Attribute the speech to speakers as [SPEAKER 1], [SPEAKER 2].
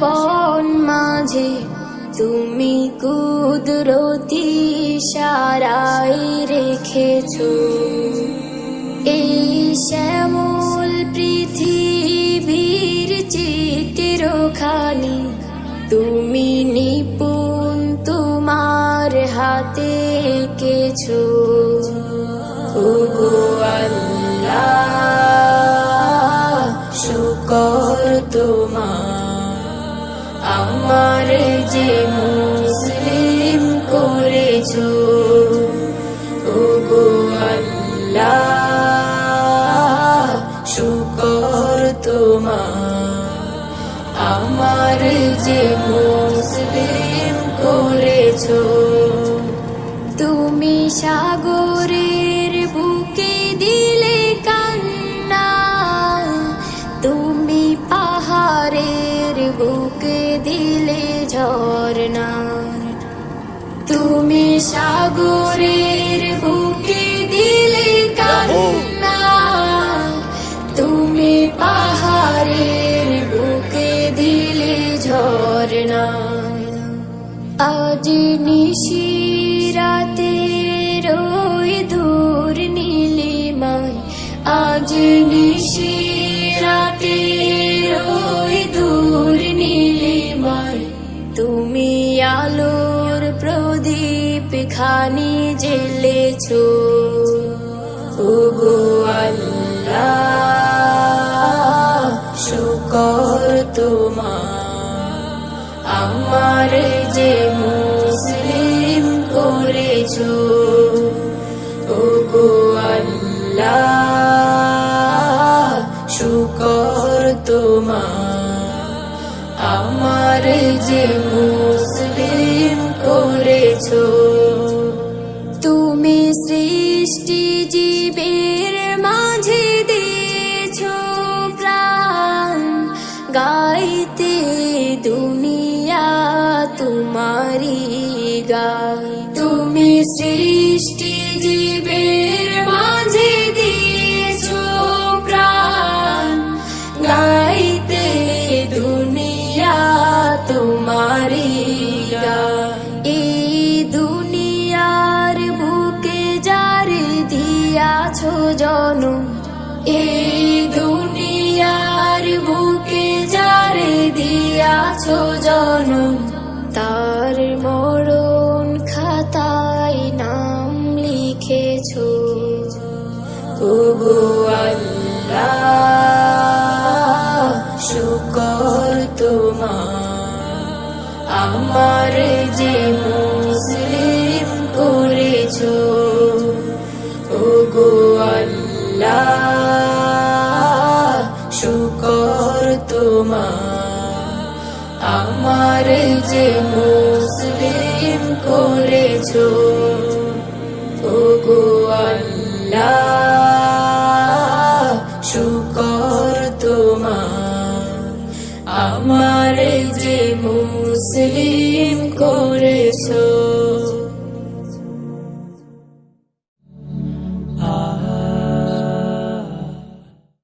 [SPEAKER 1] বন মাঝে তুমি কুদরতি ইশারায় রেখেছো এই শ্যামল পৃথিবীর চিত্রখানি তুমি নিপুণ তোমার হাতে এঁকেছো। ওগো আল্লাহ শুকর তোমার আমার যে মুসলিম করেছো। ওগো আল্লাহ শুকর তোমার আমার যে মুসলিম করেছো। তুমি সাগরের বুকে দিলে কান্না তুমি পাহাড়ের বুকে দিলে ঝরনা তুমি সাগরের বুকে দিলে কান্না তুমি পাহাড়ের বুকে দিলে ঝরনা। আজ নিশিরাতে রই দূর নীলিমায় আজ নিশিরাতে রই দূর নীলিমায় তুমি আলোর প্রদীপ খানি জ্বেলেছো। ওগো আল্লাহ শুকর তোমার আমার যে মুসলিম করেছো। ওগো আল্লাহ শুকর তোমার আমার যে মুসলিম করেছো। তুমি সৃষ্টি জীবের মাঝে দিয়েছো প্রাণ গাইতে দুনিয়া তোমারি গান। তুমি সৃষ্টি জীবের মাঝে দিয়েছো প্রাণ গাইতে দুনিয়া তোমারি গান। এই দুনিয়ার বুকে যারে দিয়াছো জনম এই দুনিয়ার বুকে যারে দিয়াছো জনম তার মরণ খাতায় নাম লিখেছো। ওগো আল্লাহ শুকর তোমার আমার যে মুসলিম করেছো। ওগো আল্লাহ শুকর তোমার আমার যে মুসলিম করেছো। ওগো আল্লাহ শুকর তোমার আমার যে মুসলিম করেছো।